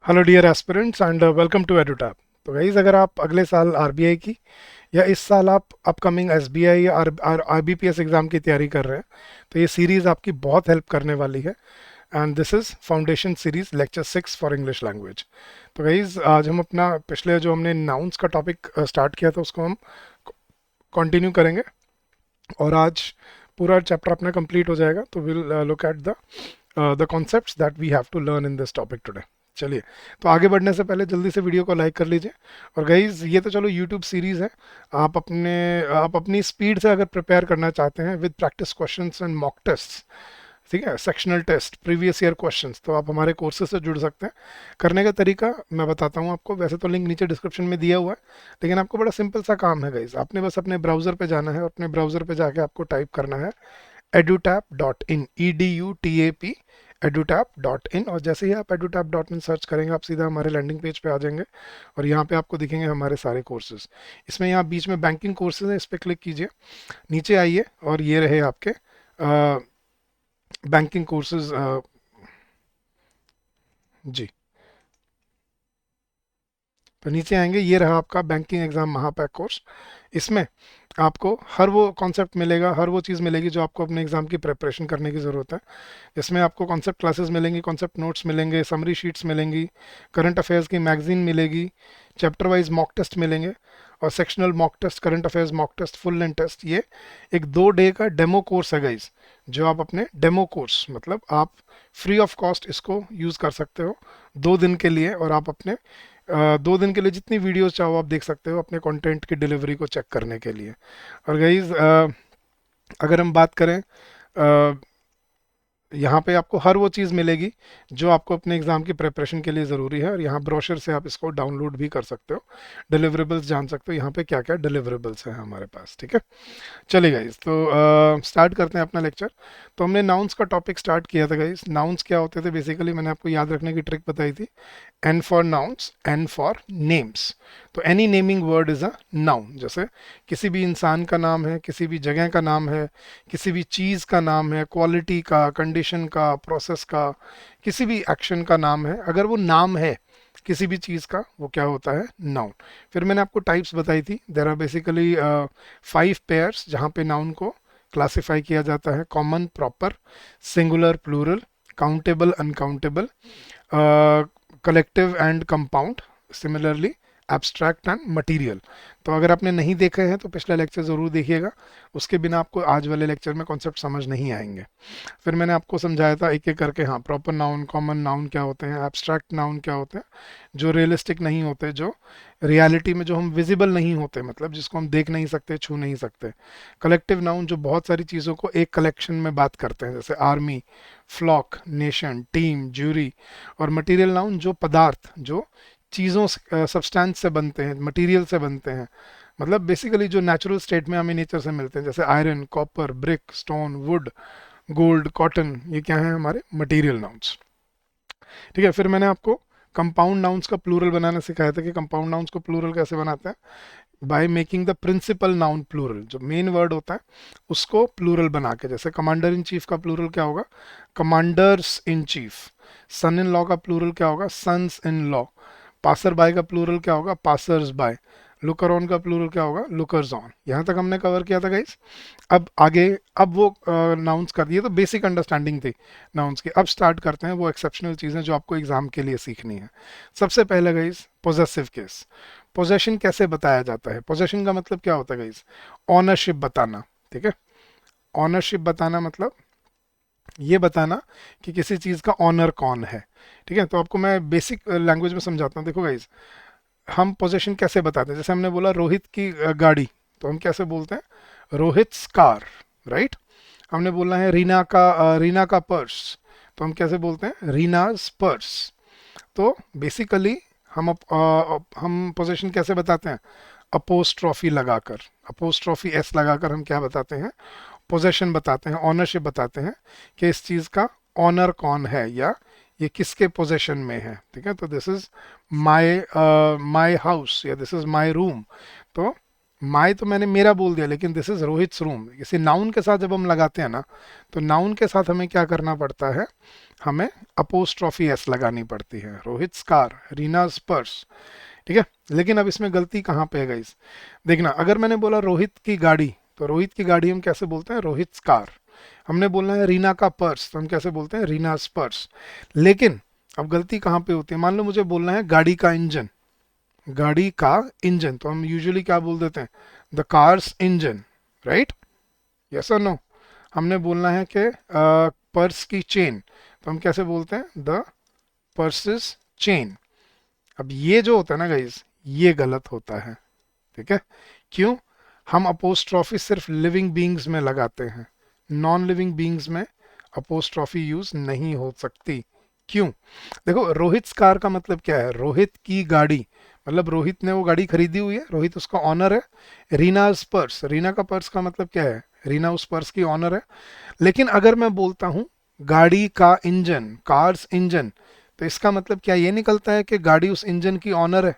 Hello dear aspirants and welcome to Edutap. तो guys, अगर आप अगले साल आरबीआई की या इस साल आप अपकमिंग एसबीआई या आरबीपीएस एग्ज़ाम की तैयारी कर रहे हैं तो ये सीरीज़ आपकी बहुत हेल्प करने वाली है। And this is foundation series lecture 6 for English language. तो गाइज, आज हम अपना पिछले जो हमने नाउन्स का टॉपिक स्टार्ट किया था उसको हम कंटिन्यू करेंगे और आज पूरा चैप्टर अपना कंप्लीट हो जाएगा। तो will look at the concepts that we have to learn in this topic today. चलिए, तो आगे बढ़ने से पहले जल्दी से वीडियो को लाइक कर लीजिए। और गाइज, ये तो चलो यूट्यूब सीरीज़ है। आप अपनी स्पीड से अगर प्रिपेयर करना चाहते हैं with practice questions and mock test, ठीक है, sectional test, previous year questions, तो आप हमारे कोर्सेज से जुड़ सकते हैं। करने का तरीका मैं बताता हूँ आपको। वैसे तो लिंक नीचे डिस्क्रिप्शन में दिया हुआ है, लेकिन आपको बड़ा सिंपल सा काम है गाइज। आपने बस अपने ब्राउज़र पे जाना है और अपने ब्राउज़र पे जाके आपको टाइप करना है edutap.in, EDUTAP, edutap.in। और जैसे ही आप edutap.in सर्च करेंगे आप सीधा हमारे लैंडिंग पेज पे आ जाएंगे और यहाँ पे आपको दिखेंगे हमारे सारे कोर्सेज। इसमें यहाँ बीच में बैंकिंग कोर्सेज है, इस पर क्लिक कीजिए, नीचे आइए और ये रहे आपके बैंकिंग कोर्सेज। जी, तो नीचे आएंगे, ये रहा आपका बैंकिंग एग्जाम महापैक कोर्स। इसमें आपको हर वो कॉन्सेप्ट मिलेगा, हर वो चीज़ मिलेगी जो आपको अपने एग्जाम की प्रिपरेशन करने की ज़रूरत है। इसमें आपको कॉन्सेप्ट क्लासेस मिलेंगी, कॉन्सेप्ट नोट्स मिलेंगे, समरी शीट्स मिलेंगी, करंट अफेयर्स की मैगजीन मिलेगी, चैप्टर वाइज मॉक टेस्ट मिलेंगे और sectional mock test, current affairs mock test, full length test. ये एक 2 डे का डेमो कोर्स है गाइज, जो आप अपने डेमो कोर्स मतलब आप फ्री ऑफ कॉस्ट इसको यूज़ कर सकते हो 2 दिन के लिए। और आप अपने 2 दिन के लिए जितनी वीडियोस चाहो आप देख सकते हो अपने कंटेंट की डिलीवरी को चेक करने के लिए। और गाइज, अगर हम बात करें, यहाँ पे आपको हर वो चीज़ मिलेगी जो आपको अपने एग्ज़ाम की प्रिपरेशन के लिए ज़रूरी है। और यहाँ ब्रोशर से आप इसको डाउनलोड भी कर सकते हो, डिलीवरेबल्स जान सकते हो यहाँ पे क्या क्या डिलीवरेबल्स हैं हमारे पास, ठीक है। चलिए गाइज, तो स्टार्ट करते हैं अपना लेक्चर। तो हमने नाउन्स का टॉपिक स्टार्ट किया था गाइज। नाउन्स क्या होते थे बेसिकली, मैंने आपको याद रखने की ट्रिक बताई थी। N for nouns, N for names. तो any naming word is a noun. जैसे किसी भी इंसान का नाम है, किसी भी जगह का नाम है, किसी भी चीज़ का नाम है, क्वालिटी का, कंडीशन का, प्रोसेस का, किसी भी एक्शन का नाम है, अगर वो नाम है किसी भी चीज़ का, वो क्या होता है? नाउन। फिर मैंने आपको टाइप्स बताई थी। देर आर बेसिकली 5 पेयर्स जहाँ पे नाउन को क्लासिफाई किया जाता है: common, proper, singular, plural, countable, uncountable, collective and compound, similarly abstract and material. तो अगर आपने नहीं देखे हैं तो पिछला लेक्चर ज़रूर देखिएगा, उसके बिना आपको आज वाले लेक्चर में कॉन्सेप्ट समझ नहीं आएंगे। फिर मैंने आपको समझाया था एक एक करके, हाँ, प्रॉपर नाउन, कॉमन नाउन क्या होते हैं, एब्स्ट्रैक्ट नाउन क्या होते हैं, जो रियलिस्टिक नहीं होते, जो रियलिटी में जो हम विजिबल नहीं होते, मतलब जिसको हम देख नहीं सकते, छू नहीं सकते। कलेक्टिव नाउन जो बहुत सारी चीज़ों को एक कलेक्शन में बात करते हैं, जैसे army, flock, nation, team, jury. और मटेरियल नाउन जो पदार्थ, जो चीज़ों सब्सटेंस से बनते हैं, मटेरियल से बनते हैं, मतलब बेसिकली जो नेचुरल स्टेट में हमें नेचर से मिलते हैं, जैसे iron, copper, brick, stone, would, gold, cotton. ये क्या है? हमारे मटेरियल नाउन्स, ठीक है। फिर मैंने आपको कंपाउंड नाउन्स का प्लूरल बनाना सिखाया था कि कंपाउंड नाउन्स को प्लूरल कैसे बनाते हैं, by making the principal noun plural. जो मेन वर्ड होता है उसको प्लूरल बना के, जैसे कमांडर इन चीफ का प्लूरल क्या होगा? Commanders in chief. Son in law का प्लूरल क्या होगा? Sons in law. Passer by का प्लूरल क्या होगा? Passers by. लुकर ऑन का प्लूरल क्या होगा? Lookers on. यहाँ तक हमने कवर किया था गाइस। अब आगे, अब वो नाउंस कर दिए तो बेसिक अंडरस्टैंडिंग थी नाउंस की। अब स्टार्ट करते हैं वो एक्सेप्शनल चीज़ें जो आपको एग्जाम के लिए सीखनी है। सबसे पहले गाइस, पोजेसिव केस। पोजेशन कैसे बताया जाता है? पोजेशन का मतलब क्या होता है गाइस? ऑनरशिप बताना, ठीक है। ऑनरशिप बताना मतलब ये बताना कि किसी चीज़ का ऑनर कौन है, ठीक है। तो आपको मैं बेसिक लैंग्वेज में समझाता हूँ। देखो गाइज, हम पोजीशन कैसे बताते हैं? जैसे हमने बोला रोहित की गाड़ी, तो हम कैसे बोलते हैं? रोहित्स कार, राइट। हमने बोलना है रीना का पर्स, तो हम कैसे बोलते हैं? रीनाज पर्स। तो बेसिकली हम पोजीशन कैसे बताते हैं? अपोस्ट्रॉफी लगाकर, अपोस्ट्रॉफी एस लगाकर हम क्या बताते हैं? पोजेशन बताते हैं, ऑनरशिप बताते हैं कि इस चीज़ का ऑनर कौन है या ये किसके पोजेशन में है, ठीक है। तो this is my my house या दिस इज माय रूम। तो माय तो मैंने मेरा बोल दिया, लेकिन दिस इज रोहित्स रूम। किसी नाउन के साथ जब हम लगाते हैं ना, तो नाउन के साथ हमें क्या करना पड़ता है, हमें अपोस्ट्रॉफी एस लगानी पड़ती है। रोहित्स कार, रीनाज पर्स, ठीक है। लेकिन अब इसमें गलती कहाँ पे है गाइस, देखना, अगर मैंने बोला रोहित की गाड़ी, तो रोहित की गाड़ी हम कैसे बोलते हैं, रोहित्स कार। हमने बोलना है रीना का पर्स, तो हम कैसे बोलते हैं, रीनास पर्स। लेकिन अब गलती कहाँ पे होती है, मान लो मुझे बोलना है गाड़ी का इंजन, गाड़ी का इंजन, तो हम यूजुअली क्या बोल देते हैं, the cars engine, right, yes और नो। हमने बोलना है कि पर्स की चेन, तो हम कैसे बोलते हैं, द पर्सेस चेन। अब ये जो होता है ना गाइज, ये गलत होता है, ठीक है। क्यों, हम अपोस्ट्रॉफी सिर्फ लिविंग बींग्स में लगाते हैं, नॉन लिविंग बींग्स में अपोस्ट्रॉफी यूज नहीं हो सकती। क्यों, देखो रोहित कार का मतलब क्या है, रोहित की गाड़ी, मतलब रोहित ने वो गाड़ी खरीदी हुई है, रोहित उसका ऑनर है। रीनाज पर्स, रीना का पर्स का मतलब क्या है, रीना उस पर्स की ऑनर है। लेकिन अगर मैं बोलता हूँ गाड़ी का इंजन, कार्स इंजन, तो इसका मतलब क्या ये निकलता है कि गाड़ी उस इंजन की ऑनर है।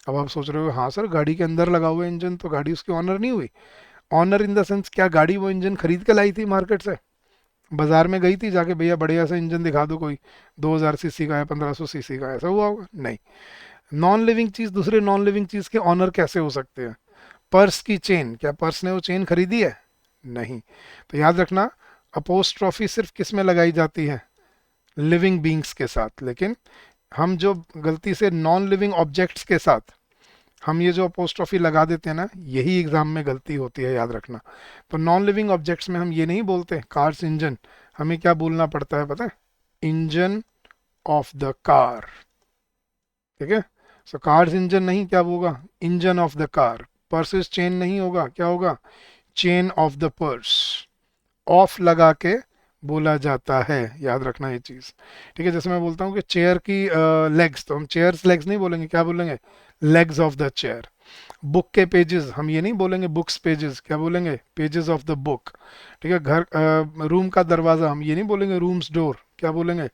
अब आप सोच रहे हो हाँ सर गाड़ी के अंदर लगा हुआ इंजन तो गाड़ी उसकी ऑनर नहीं हुई। ऑनर इन द सेंस क्या, गाड़ी वो इंजन खरीद के लाई थी मार्केट से, बाजार में गई थी जाके, भैया बढ़िया सा इंजन दिखा दो कोई 2000 सीसी का या 1500 सीसी का, ऐसा हुआ होगा, नहीं। नॉन लिविंग चीज दूसरे नॉन लिविंग चीज के ऑनर कैसे हो सकते हैं। पर्स की चेन, क्या पर्स ने वो चेन खरीदी है, नहीं। तो याद रखना, अपोस्ट्रॉफी सिर्फ किस में लगाई जाती है, लिविंग बींग्स के साथ। लेकिन हम जो गलती से नॉन लिविंग ऑब्जेक्ट्स के साथ हम ये जो अपोस्ट्रॉफी लगा देते हैं ना, यही एग्जाम में गलती होती है, याद रखना। तो नॉन लिविंग ऑब्जेक्ट्स में हम ये नहीं बोलते कार्स इंजन, हमें क्या बोलना पड़ता है पता है, इंजन ऑफ द कार, ठीक है। सो कार्स इंजन नहीं, क्या होगा, engine of the car. Purses chain नहीं होगा, क्या होगा, chain of the purse. Of लगा के बोला जाता है, याद रखना ये चीज, ठीक है। जैसे मैं बोलता हूँ कि चेयर की लेग्स, तो हम चेयर्स लेग्स नहीं बोलेंगे, क्या बोलेंगे, legs of the chair. Book के पेजेस, हम ये नहीं बोलेंगे बुक्स पेजेस, क्या बोलेंगे, पेजेस ऑफ द बुक, ठीक है। रूम का दरवाजा, हम ये नहीं बोलेंगे रूम्स डोर, क्या बोलेंगे,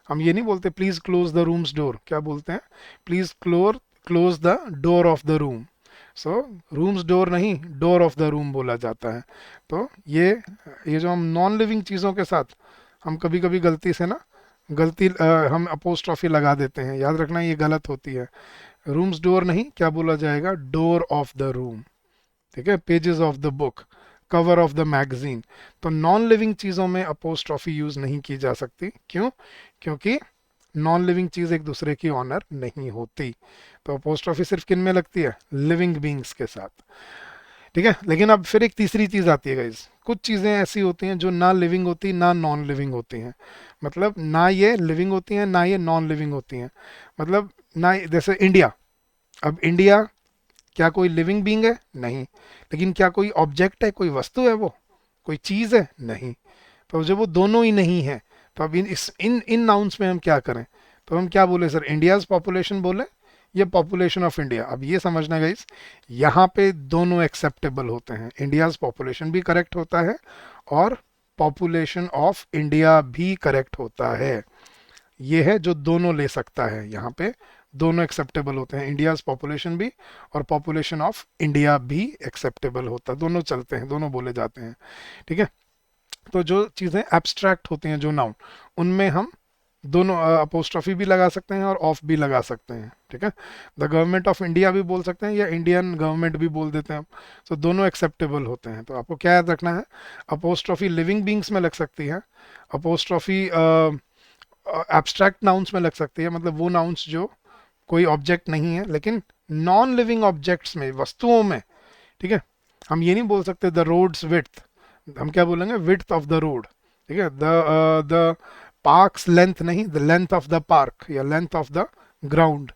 हम ये नहीं बोलते please close the rooms door, क्या बोलते हैं, please close the door of the room. So rooms door नहीं, डोर ऑफ द रूम बोला जाता है। तो ये जो हम नॉन लिविंग चीज़ों के साथ हम कभी कभी गलती से ना, हम अपोस्ट्रॉफी लगा देते हैं, याद रखना ये गलत होती है। रूम्स डोर नहीं, क्या बोला जाएगा, डोर ऑफ द रूम, ठीक है। Pages of the book, cover of the magazine. तो नॉन लिविंग चीज़ों में अपोस्ट्रॉफी यूज नहीं की जा सकती, क्यों, क्योंकि नॉन लिविंग चीज़ एक दूसरे की ऑनर नहीं होती। तो अपोस्ट्रॉफी सिर्फ किन में लगती है, लिविंग बींग्स के साथ, ठीक है। लेकिन अब फिर एक तीसरी चीज़ आती है गाइस, कुछ चीज़ें ऐसी होती हैं जो ना लिविंग होती ना नॉन लिविंग होती हैं। मतलब ना ये लिविंग होती हैं ना ये नॉन लिविंग होती हैं। मतलब ना, जैसे इंडिया, अब इंडिया क्या कोई लिविंग बींग है, नहीं। लेकिन क्या कोई ऑब्जेक्ट है, कोई वस्तु है, वो कोई चीज़ है, नहीं। तो जब वो दोनों ही नहीं है, तो अब इन नाउन्स में हम क्या करें, तो हम क्या बोले सर, इंडियाज पॉपुलेशन बोले, ये पॉपुलेशन ऑफ इंडिया। अब ये समझना गाइस, यहाँ पे दोनों एक्सेप्टेबल होते हैं, इंडियाज पॉपुलेशन भी करेक्ट होता है और पॉपुलेशन ऑफ इंडिया भी करेक्ट होता है। ये है जो दोनों ले सकता है, यहाँ पे दोनों एक्सेप्टेबल होते हैं, इंडियाज पॉपुलेशन भी और पॉपुलेशन ऑफ इंडिया भी एक्सेप्टेबल होता है, दोनों चलते हैं, दोनों बोले जाते हैं, ठीक है। तो जो चीज़ें एब्स्ट्रैक्ट होती हैं, जो नाउन, उनमें हम दोनों अपोस्ट्रॉफी भी लगा सकते हैं और ऑफ भी लगा सकते हैं, ठीक है। द गवर्नमेंट ऑफ इंडिया भी बोल सकते हैं या इंडियन गवर्नमेंट भी बोल देते हैं। तो दोनों एक्सेप्टेबल होते हैं। तो आपको क्या याद रखना है, अपोस्ट्रॉफी लिविंग बींग्स में लग सकती है, अपोस्ट्रॉफी एब्स्ट्रैक्ट नाउन्स में लग सकती है, मतलब वो नाउन्स जो कोई ऑब्जेक्ट नहीं है। लेकिन नॉन लिविंग ऑब्जेक्ट्स में, वस्तुओं में, ठीक है, हम ये नहीं बोल सकते द रोड्स विड्थ, हम क्या बोलेंगे, विड्थ ऑफ द रोड, ठीक है। द पार्क्स लेंथ नहीं, the length of the park या लेंथ ऑफ द ग्राउंड,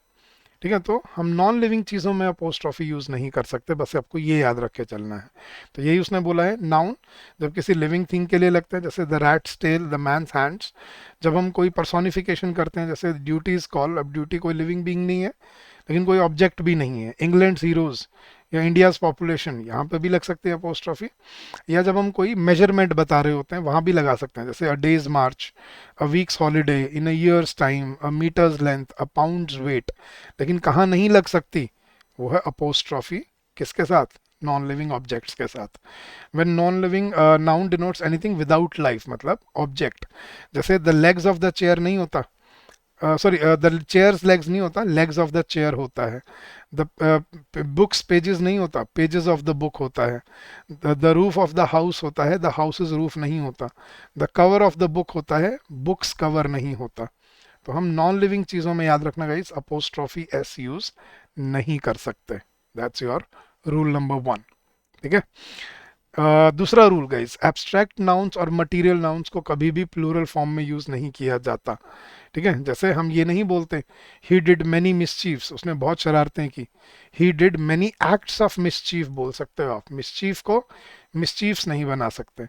ठीक है। तो हम नॉन लिविंग चीज़ों में अपोस्ट्रॉफी यूज़ नहीं कर सकते, बस आपको ये याद रख के चलना है। तो यही उसने बोला है, नाउन जब किसी लिविंग थिंग के लिए लगता है, जैसे the rat's tail, the man's hands. जब हम कोई पर्सोनिफिकेशन करते हैं, जैसे ड्यूटी इज कॉल, अब ड्यूटी कोई लिविंग बींग नहीं है लेकिन कोई ऑब्जेक्ट भी नहीं है, इंग्लैंड हीरोज या इंडियाज पॉपुलेशन, यहाँ पे भी लग सकती है अपोस्ट्रॉफी। या जब हम कोई मेजरमेंट बता रहे होते हैं वहाँ भी लगा सकते हैं, जैसे अ डेज मार्च, अ वीक्स हॉलीडे, इन अ ईयर्स टाइम, अ मीटर्स लेंथ, अ पाउंड्स वेट। लेकिन कहाँ नहीं लग सकती, वो है अपोस्ट्रॉफी किसके साथ? नॉन लिविंग ऑब्जेक्ट्स के साथ। When non living noun denotes anything without life, मतलब ऑब्जेक्ट। जैसे the legs of the chair नहीं होता, सॉरी द चेयर्स लेग्स नहीं होता, लेग्स ऑफ द चेयर होता है। द बुक्स पेजेस नहीं होता, पेजेस ऑफ द बुक होता है। The roof of the house होता है, द हाउसेज रूफ नहीं होता। The cover of the book होता है, बुक्स कवर नहीं होता। तो हम नॉन लिविंग चीज़ों में याद रखना गाइस, अपोस्ट्रोफी एस यूज नहीं कर सकते। That's your rule number 1। ठीक है। दूसरा रूल गाइस, एब्स्ट्रैक्ट नाउन्स और मटेरियल नाउन्स को कभी भी प्लूरल फॉर्म में यूज नहीं किया जाता। ठीक है। जैसे हम ये नहीं बोलते ही डिड मैनी मिसचीफ्स, उसने बहुत शरारतें की। He did many acts of mischief बोल सकते हो आप, मिसचीफ को मिसचीफ्स नहीं बना सकते।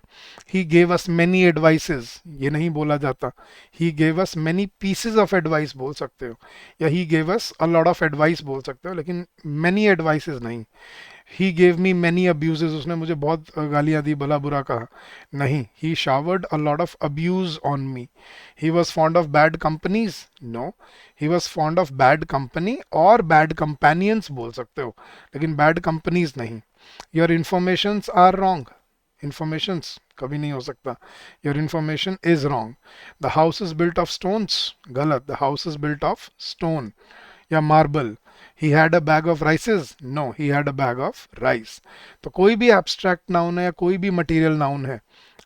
He gave us many advices, ये नहीं बोला जाता। He gave us many pieces of advice बोल सकते हो, या he gave us a lot of advice बोल सकते हो, लेकिन मैनी एडवाइसेस नहीं। He gave me many abuses, उसने मुझे बहुत गालियां दी, भला बुरा कहा, नहीं। He showered a lot of abuse on me. He was fond of bad companies, no. He was fond of bad company और बैड कंपेनियंस बोल सकते हो, लेकिन बैड कंपनीज नहीं। Your informations are wrong, informations कभी नहीं हो सकता। Your information is wrong. The house is built of stones, गलत। The house is built of stone या marble. He had a bag of rices, no, he had a bag of rice. तो कोई भी abstract noun है या कोई भी material noun है,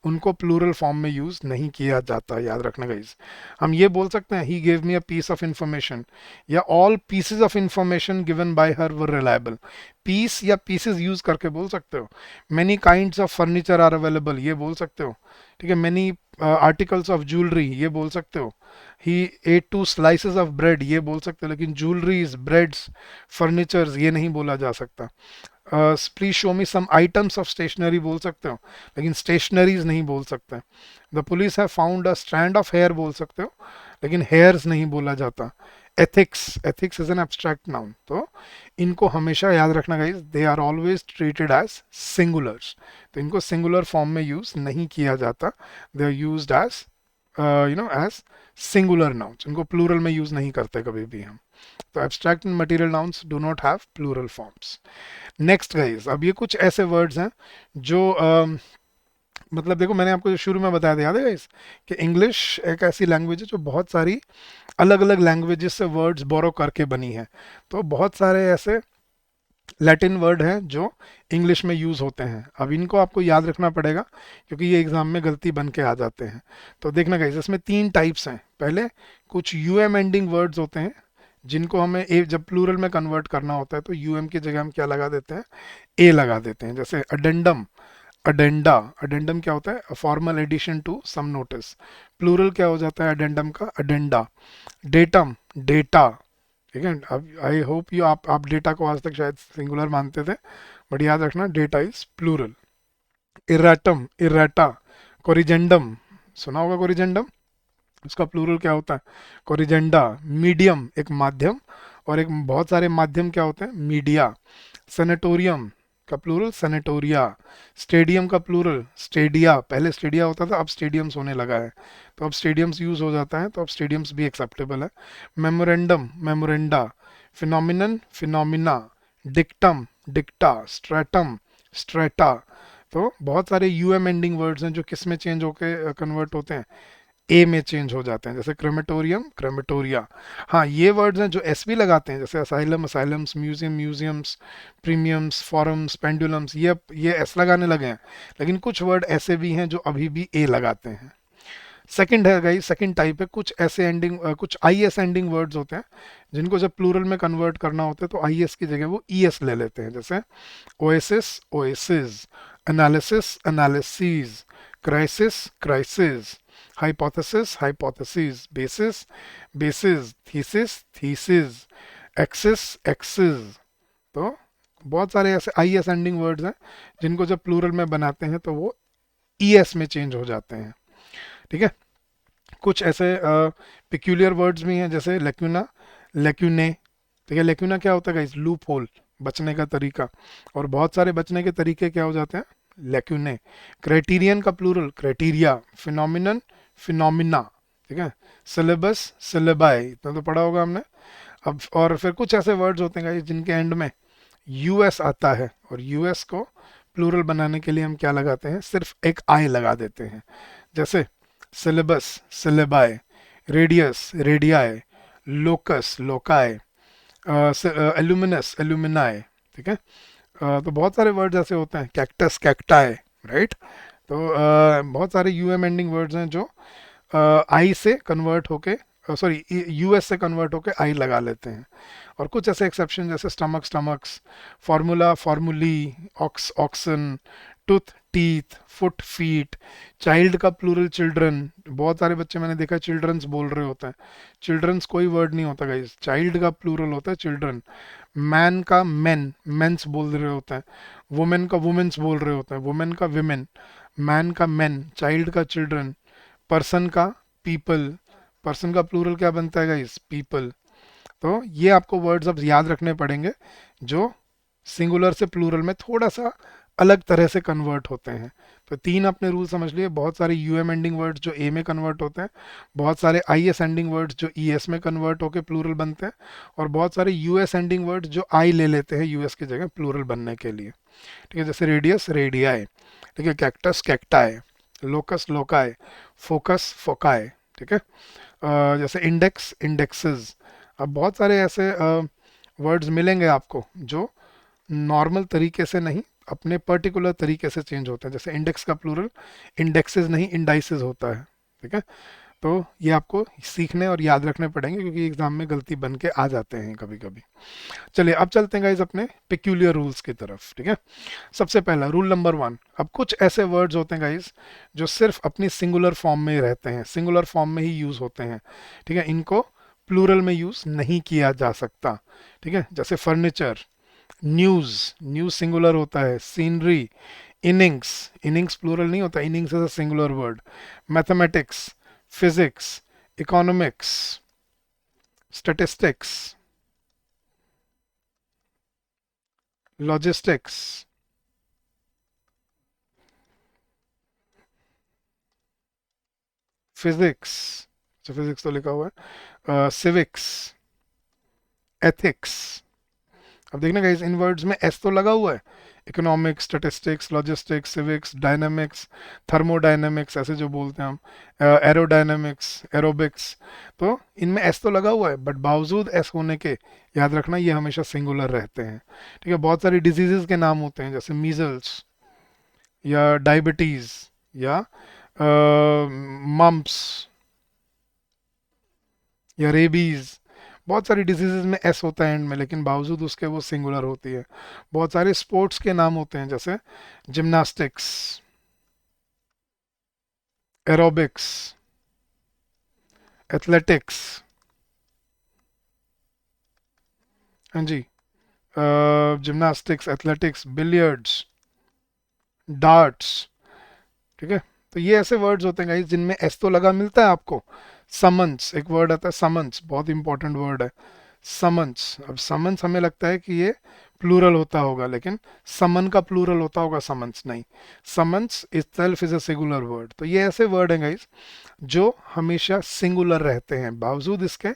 उनको प्लूरल फॉर्म में यूज नहीं किया जाता, याद रखना गाइस। हम ये बोल सकते हैं he gave me a piece of information, या all pieces of information given by her were reliable. Piece या पीसेस यूज करके बोल सकते हो। Many kinds of furniture are available, ये बोल सकते हो। ठीक है। मेनी आर्टिकल्स ऑफ ज्वेलरी, ये बोल सकते हो। ही एट 2 स्लाइसेस ऑफ ब्रेड, ये बोल सकते हो, लेकिन ज्वेलरीज, ब्रेड्स, फर्नीचर्स ये नहीं बोला जा सकता। Please show me some items of stationery बोल सकते हो, लेकिन स्टेशनरीज नहीं बोल सकते। The police have found a strand of hair बोल सकते हो, लेकिन हेयर्स नहीं बोला जाता। Ethics, ethics is an abstract noun, तो इनको हमेशा याद रखना guys, they are always treated as singulars. तो इनको सिंगुलर फॉर्म में यूज नहीं किया जाता, they are used as as singular nouns, इनको प्लूरल में यूज नहीं करते कभी भी हम। तो abstract and material nouns do not have plural forms. Next guys, अब ये कुछ ऐसे वर्ड्स हैं जो मतलब देखो, मैंने आपको जो शुरू में बताया था, याद है गाइस, कि इंग्लिश एक ऐसी लैंग्वेज है जो बहुत सारी अलग अलग लैंग्वेजेस से वर्ड्स बोरो करके बनी है। तो बहुत सारे ऐसे लैटिन वर्ड हैं जो इंग्लिश में यूज़ होते हैं। अब इनको आपको याद रखना पड़ेगा, क्योंकि ये एग्जाम में गलती बन के आ जाते हैं। तो देखना गाइस, इसमें 3 टाइप्स हैं। पहले कुछ यूएम एंडिंग वर्ड्स होते हैं, जिनको हमें जब प्लूरल में कन्वर्ट करना होता है तो यूएम की जगह हम क्या लगा देते हैं? ए लगा देते हैं। जैसे अडेंडम, अडेंडा। अडेंडम क्या होता है? Formal addition to some notice. Plural क्या हो जाता है अडेंडम का? अडेंडा। Datum, data. ठीक है। अब आई होप यू आप डेटा को आज तक शायद सिंगुलर मानते थे, बट याद रखना data is plural. Erratum, errata. Corrigendum, सुना होगा कोरिजेंडम, उसका प्लूरल क्या होता है? कोरिजेंडा। मीडियम, एक माध्यम, और एक बहुत सारे माध्यम क्या होते हैं? मीडिया। सेनेटोरियम का प्लूरल सेनेटोरिया। स्टेडियम का प्लूरल स्टेडिया, पहले स्टेडिया होता था, अब स्टेडियम्स होने लगा है, तो अब स्टेडियम्स यूज हो जाता है, तो अब स्टेडियम्स भी एक्सेप्टेबल है। Memorandum, memoranda. Phenomenon, phenomena. Dictum, dicta. Stratum, strata. तो बहुत सारे यूएम एंडिंग वर्ड्स हैं जो किस में चेंज होके कन्वर्ट होते हैं? ए में चेंज हो जाते हैं। जैसे क्रेमेटोरियम, क्रेमेटोरिया। हाँ, ये वर्ड्स हैं जो एस भी लगाते हैं, जैसे asylum, asylums, museum, museums, premiums, forums, pendulums, ये एस लगाने लगे हैं। लेकिन कुछ वर्ड ऐसे भी हैं जो अभी भी ए लगाते हैं। सेकंड है गाइस, सेकंड टाइप है, कुछ ऐसे एंडिंग कुछ आई एस एंडिंग वर्ड्स होते हैं, जिनको जब प्लूरल में कन्वर्ट करना होता है तो आई एस की जगह वो ई एस ले लेते हैं। जैसे oasis, oases. Analysis, analyses. Crisis, crises. Hypothesis, hypotheses. Basis, bases. Thesis, theses. Axis, axes. तो बहुत सारे ऐसे आई एस एंडिंग वर्ड्स हैं जिनको जब प्लूरल में बनाते हैं तो वो ई एस में चेंज हो जाते हैं। ठीक है। कुछ ऐसे पिक्यूलियर वर्ड्स भी हैं, जैसे लेक्यूना, लेक्यूने। ठीक है। लेक्यूना क्या होता है गाइस? लूप होल, बचने का तरीका। और बहुत सारे बचने के तरीके क्या हो जाते हैं? लेक्यूने। क्राइटेरियन का प्लूरल क्राइटेरिया। Phenomenon, phenomena. ठीक है। सिलेबस, सिलेबाई, इतना तो पढ़ा होगा हमने। अब और फिर कुछ ऐसे वर्ड्स होते हैं गाइस जिनके एंड में यूएस आता है और यूएस को प्लूरल बनाने के लिए हम क्या लगाते हैं, सिर्फ एक आई लगा देते हैं। जैसे syllabus, syllabi, radius, radii, locus, loci, alumnus, alumni. ठीक है। तो बहुत सारे वर्ड्स ऐसे होते हैं, कैक्टस, कैक्टाई, राइट। तो बहुत सारे यूएम एंडिंग वर्ड्स हैं जो आई से कन्वर्ट होके, सॉरी, यूएस से कन्वर्ट होके आई लगा लेते हैं। और कुछ ऐसे एक्सेप्शन जैसे stomach, stomachs, formula, formulae, ox, oxen, tooth, teeth, foot, feet, child का प्लूरल चिल्ड्रन। बहुत सारे बच्चे मैंने देखा चिल्ड्रंस बोल रहे होते हैं। चिल्ड्रंस कोई वर्ड नहीं होता गाइस, चाइल्ड का प्लूरल होता है चिल्ड्रन। मैन का मैन, मेंस बोल रहे होते हैं। वुमेन का वुमेन्स बोल रहे होते हैं, वुमेन का विमेन। मैन का मैन, चाइल्ड का चिल्ड्रन, पर्सन का पीपल। पर्सन का प्लूरल क्या बनता है गाइस, पीपल। तो ये आपको वर्ड्स अब याद रखने पड़ेंगे जो सिंगुलर से प्लूरल में थोड़ा सा अलग तरह से कन्वर्ट होते हैं। तो तीन अपने रूल समझ लिए। बहुत सारे यूएम एंडिंग वर्ड्स जो ए में कन्वर्ट होते हैं, बहुत सारे आई एस एंडिंग वर्ड्स जो ई एस में कन्वर्ट होकर प्लूरल बनते हैं, और बहुत सारे यूएस एंडिंग वर्ड्स जो आई ले लेते हैं यूएस की जगह प्लूरल बनने के लिए। ठीक है, जैसे रेडियस, रेडियाई। ठीक है, cactus, cacti, locus, loci, focus, foci. ठीक है। जैसे इंडेक्स, इंडेक्सेस। अब बहुत सारे ऐसे वर्ड्स मिलेंगे आपको जो नॉर्मल तरीके से नहीं, अपने पर्टिकुलर तरीके से चेंज होते हैं। जैसे इंडेक्स का प्लूरल इंडेक्सेस नहीं, इंडाइसेस होता है। ठीक है। तो ये आपको सीखने और याद रखने पड़ेंगे क्योंकि एग्जाम में गलती बन के आ जाते हैं कभी कभी। चलिए अब चलते हैं गाइज अपने पेक्यूलियर रूल्स की तरफ। ठीक है। सबसे पहला रूल नंबर 1। अब कुछ ऐसे वर्ड्स होते हैं गाइज जो सिर्फ अपनी सिंगुलर फॉर्म में ही रहते हैं, सिंगुलर फॉर्म में ही यूज होते हैं। ठीक है, इनको प्लूरल में यूज नहीं किया जा सकता। ठीक है, जैसे फर्नीचर, न्यूज, न्यूज सिंगुलर होता है। सीनरी, इनिंग्स, इनिंग्स प्लूरल नहीं होता, innings is a singular word. Mathematics, physics, economics, statistics, logistics, physics, physics तो लिखा हुआ है, सिविक्स, एथिक्स। अब देखना गाइस इन वर्ड्स में एस तो लगा हुआ है, economics, statistics, logistics, civics, dynamics, thermodynamics ऐसे जो बोलते हैं हम, एरोडायनामिक्स, एरोबिक्स। तो इनमें एस तो लगा हुआ है, बट बावजूद एस होने के याद रखना ये हमेशा सिंगुलर रहते हैं। ठीक है, बहुत सारी डिजीजेस के नाम होते हैं जैसे मीजल्स या डायबिटीज या मम्प्स या रेबीज। बहुत सारी डिजीजेज में एस होता है एंड में, लेकिन बावजूद उसके वो सिंगुलर होती है। बहुत सारे स्पोर्ट्स के नाम होते हैं जैसे जिम्नास्टिक्स, एरोबिक्स, एथलेटिक्स। हाँ जी, जिम्नास्टिक्स, एथलेटिक्स, बिलियर्ड्स, डार्ट्स। ठीक है। तो ये ऐसे वर्ड्स होते हैं गाइस जिनमें एस तो लगा मिलता है आपको। समन्स, एक वर्ड आता है समन्स, बहुत इंपॉर्टेंट वर्ड है समन्स। अब समन्स हमें लगता है कि ये प्लूरल होता होगा, लेकिन समन का प्लूरल होता होगा समन्स नहीं। Summons itself is a singular word. तो ये ऐसे वर्ड हैं गाइस जो हमेशा सिंगुलर रहते हैं, बावजूद इसके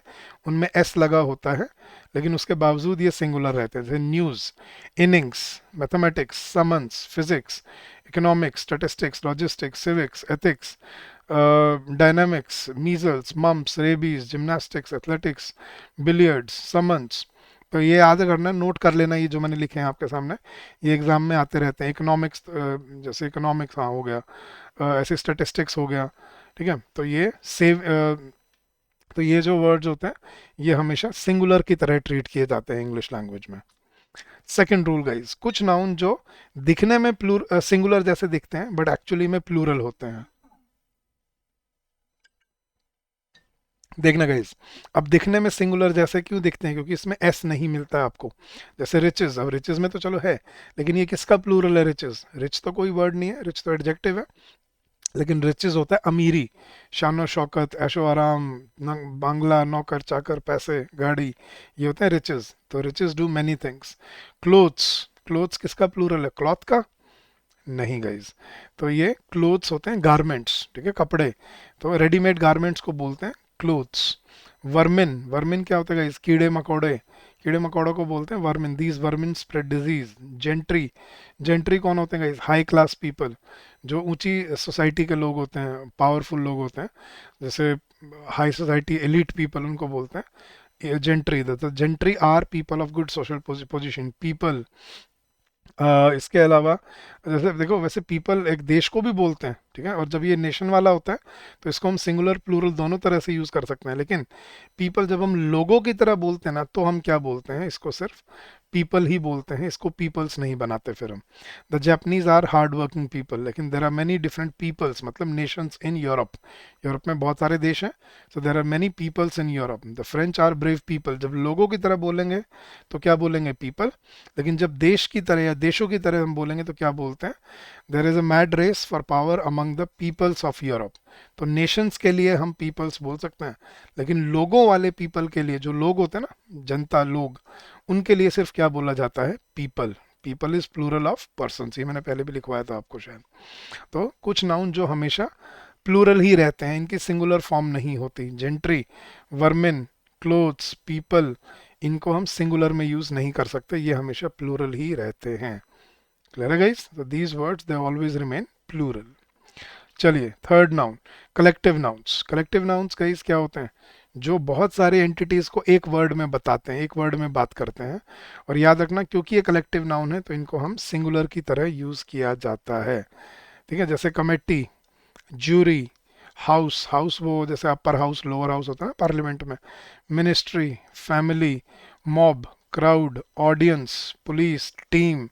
उनमें एस लगा होता है, लेकिन उसके बावजूद ये सिंगुलर रहते हैं। जैसे news, innings, mathematics, summons, physics, economics, statistics, logistics, civics, ethics, dynamics, measles, mumps, rabies, gymnastics, athletics, billiards, summons. तो ये याद करना, नोट कर लेना, ये जो मैंने लिखे हैं आपके सामने, ये एग्जाम में आते रहते हैं। इकोनॉमिक्स, जैसे इकोनॉमिक्स हाँ हो गया, ऐसे स्टैटिस्टिक्स हो गया। ठीक है, तो ये सेव, तो ये जो वर्ड्स होते हैं ये हमेशा सिंगुलर की तरह ट्रीट किए जाते हैं इंग्लिश लैंग्वेज में। सेकंड रूल गाइस, कुछ नाउन जो दिखने में सिंगुलर जैसे दिखते हैं बट एक्चुअली में प्लूरल होते हैं। देखना गाइस, अब दिखने में सिंगुलर जैसे क्यों दिखते हैं, क्योंकि इसमें एस नहीं मिलता है आपको। जैसे रिचेस, अब रिचेस में तो चलो है, लेकिन ये किसका प्लूरल है रिचेस? रिच तो कोई वर्ड नहीं है, रिच तो एडजेक्टिव है, लेकिन रिचेस होता है अमीरी, शानो शौकत, ऐशो आराम, बांग्ला, नौकर चाकर, पैसे, गाड़ी, ये होते हैं रिचेस। तो riches do many things. Clothes, clothes किसका प्लूरल है? क्लॉथ का नहीं गाइज। तो ये क्लोथ्स होते हैं गारमेंट्स। ठीक है, कपड़े। तो रेडीमेड गारमेंट्स को बोलते हैं क्लोथ्स। वर्मिन, वर्मिन क्या होता है गाइज? कीड़े मकोड़े, कीड़े मकोड़ों को बोलते हैं vermin. These vermin spread disease. Gentry, gentry कौन होते हैं गाइस? हाई क्लास पीपल, जो ऊंची सोसाइटी के लोग होते हैं, पावरफुल लोग होते हैं, जैसे हाई सोसाइटी एलिट पीपल उनको बोलते हैं gentry. The gentry are people of good social position. People, इसके अलावा जैसे देखो, वैसे पीपल एक देश को भी बोलते हैं, ठीक है, और जब ये नेशन वाला होता है तो इसको हम सिंगुलर प्लूरल दोनों तरह से यूज कर सकते हैं। लेकिन पीपल जब हम लोगों की तरह बोलते हैं ना, तो हम क्या बोलते हैं? इसको सिर्फ पीपल ही बोलते हैं, इसको पीपल्स नहीं बनाते फिर हम। The Japanese are hard working people, लेकिन there are many different peoples, मतलब नेशंस इन यूरोप। यूरोप में बहुत सारे देश हैं, so there are many peoples in Europe. The French are brave people, जब लोगों की तरह बोलेंगे तो क्या बोलेंगे? पीपल। लेकिन जब देश की तरह या देशों की तरह हम बोलेंगे तो क्या बोलते हैं? There is a mad race for power among the peoples of Europe. तो नेशंस के लिए हम पीपल्स बोल सकते हैं, लेकिन लोगों वाले पीपल के लिए, जो लोग होते हैं ना, जनता, लोग, उनके लिए सिर्फ क्या बोला जाता है? People. People is plural of person. ये मैंने पहले भी लिखवाया था आपको शायद। तो कुछ नाउन जो हमेशा प्लूरल ही रहते हैं, इनकी सिंगुलर फॉर्म नहीं होती। जेंट्री, वर्मिन, क्लोथ्स, पीपल, इनको हम सिंगुलर में यूज नहीं कर सकते, ये हमेशा प्लूरल ही रहते हैं। क्लियर है गाइस? तो these words they always remain plural. चलिए, third noun, collective nouns. Collective nouns guys क्या होते हैं? जो बहुत सारे एंटिटीज को एक वर्ड में बताते हैं, एक वर्ड में बात करते हैं। और याद रखना, क्योंकि ये कलेक्टिव नाउन है तो इनको हम सिंगुलर की तरह यूज किया जाता है, ठीक है। जैसे कमेटी, ज्यूरी, हाउस, हाउस वो जैसे अपर हाउस लोअर हाउस होता है ना पार्लियामेंट में, ministry, family, mob, crowd, audience, police, team,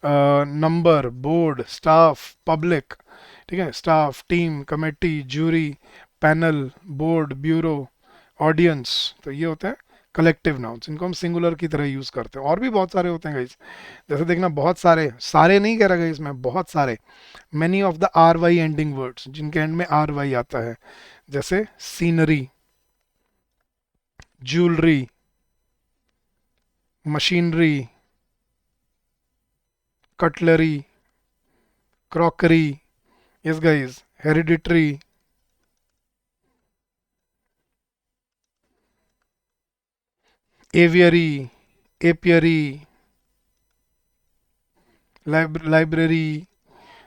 number, board, staff, public, ठीक है, staff, team, committee, jury, panel, board, bureau, audience. तो ये होते हैं कलेक्टिव नाउन्स, इनको हम सिंगुलर की तरह यूज करते हैं। और भी बहुत सारे होते हैं गाइस, जैसे देखना, बहुत सारे, सारे नहीं कह रहा गाइस मैं, बहुत सारे, many of the R Y ending words, जिनके एंड में आर वाई आता है, जैसे scenery, jewellery, machinery, cutlery, crockery, yes guys, hereditary, aviary, apiary, library.